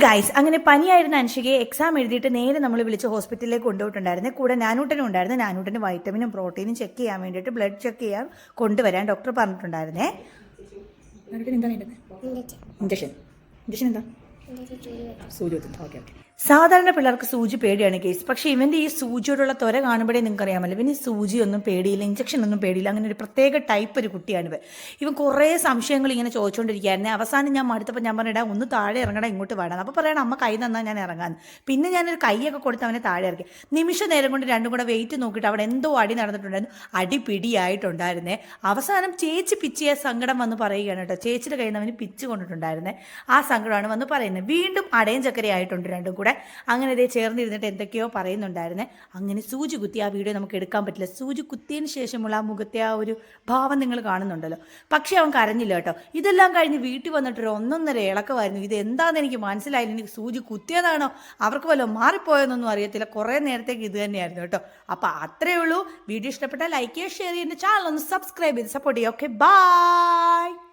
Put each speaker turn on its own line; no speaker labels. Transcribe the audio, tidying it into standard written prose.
Guys, അങ്ങനെ പനിയായിരുന്ന അൻഷികയെ exam എഴുതിയിട്ട് നേരെ നമ്മൾ വിളിച്ച് ഹോസ്പിറ്റലിലേക്ക് കൊണ്ടുപോയിട്ടുണ്ടായിരുന്നു. കൂടെ നാനൂട്ടനും ഉണ്ടായിരുന്നു. നാനൂട്ടന് വൈറ്റമിനും പ്രോട്ടീനും ചെക്ക് ചെയ്യാൻ വേണ്ടിയിട്ട് ബ്ലഡ് ചെക്ക് ചെയ്യാൻ കൊണ്ടുവരാൻ ഡോക്ടർ പറഞ്ഞിട്ടുണ്ടായിരുന്നേ. ഇഞ്ചക്ഷൻ എന്താ? സൂചി. ഓക്കെ. സാധാരണ പിള്ളേർക്ക് സൂചി പേടിയാണ് കേസ്. പക്ഷേ ഇവൻ്റെ ഈ സൂചിയോടുള്ള ത്വര കാണുമ്പോഴേ നിങ്ങൾക്ക് അറിയാമല്ലോ, ഇവന് സൂചിയൊന്നും പേടിയില്ല, ഇഞ്ചക്ഷൻ ഒന്നും പേടിയില്ല. അങ്ങനെ ഒരു പ്രത്യേക ടൈപ്പ് ഒരു കുട്ടിയാണ് ഇവൻ കുറേ സംശയങ്ങൾ ഇങ്ങനെ ചോദിച്ചുകൊണ്ടിരിക്കുകയായിരുന്നു. അവസാനം ഞാൻ മടുത്തപ്പോൾ ഞാൻ പറഞ്ഞിടാ ഒന്ന് താഴെ ഇറങ്ങണം, ഇങ്ങോട്ട് വേണം. അപ്പോൾ പറയണം അമ്മ കൈ തന്നാൽ ഞാൻ ഇറങ്ങാൻ. പിന്നെ ഞാനൊരു കൈയൊക്കെ കൊടുത്ത് അവനെ താഴെ ഇറക്കി. നിമിഷ നേരം കൊണ്ട് രണ്ടും കൂടെ വെയിറ്റ് നോക്കിയിട്ട് അവിടെ എന്തോ അടി നടന്നിട്ടുണ്ടായിരുന്നു. അടി പിടിയായിട്ടുണ്ടായിരുന്നേ. അവസാനം ചേച്ചി പിച്ചിയ സങ്കടം വന്ന് പറയുകയാണ് കേട്ടോ. ചേച്ചിയുടെ കയ്യിൽ നിന്ന് അവന് പിച്ച് കൊണ്ടിട്ടുണ്ടായിരുന്നേ. ആ സങ്കടമാണ് വന്ന് പറയുന്നത്. വീണ്ടും അടയും ചക്കരയായിട്ടുണ്ട് രണ്ടും കൂടെ. അങ്ങനെ ഇതേ ചേർന്നിരുന്നിട്ട് എന്തൊക്കെയോ പറയുന്നുണ്ടായിരുന്നേ. അങ്ങനെ സൂചി കുത്തി ആ വീഡിയോ നമുക്ക് എടുക്കാൻ പറ്റില്ല. സൂചി കുത്തിയതിന് ശേഷമുള്ള ആ മുഖത്തെ ആ ഒരു ഭാവം നിങ്ങൾ കാണുന്നുണ്ടല്ലോ. പക്ഷേ അവൻ കരഞ്ഞില്ല കേട്ടോ. ഇതെല്ലാം കഴിഞ്ഞ് വീട്ടിൽ വന്നിട്ടൊരു 1.5 ഇളക്കമായിരുന്നു. ഇത് എന്താണെന്ന് എനിക്ക് മനസ്സിലായില്ല. എനിക്ക് സൂചി കുത്തിയതാണോ അവർക്ക് വല്ലതും മാറിപ്പോയെന്നൊന്നും അറിയത്തില്ല. കുറേ നേരത്തേക്ക് ഇത് തന്നെയായിരുന്നു കേട്ടോ. അപ്പോൾ അത്രയേ ഉള്ളൂ. വീഡിയോ ഇഷ്ടപ്പെട്ടാൽ ലൈക്ക് ചെയ്യുക, ഷെയർ ചെയ്യുക, ചാനൽ ഒന്ന് സബ്സ്ക്രൈബ് ചെയ്ത് സപ്പോർട്ട് ചെയ്യുക. Okay, by.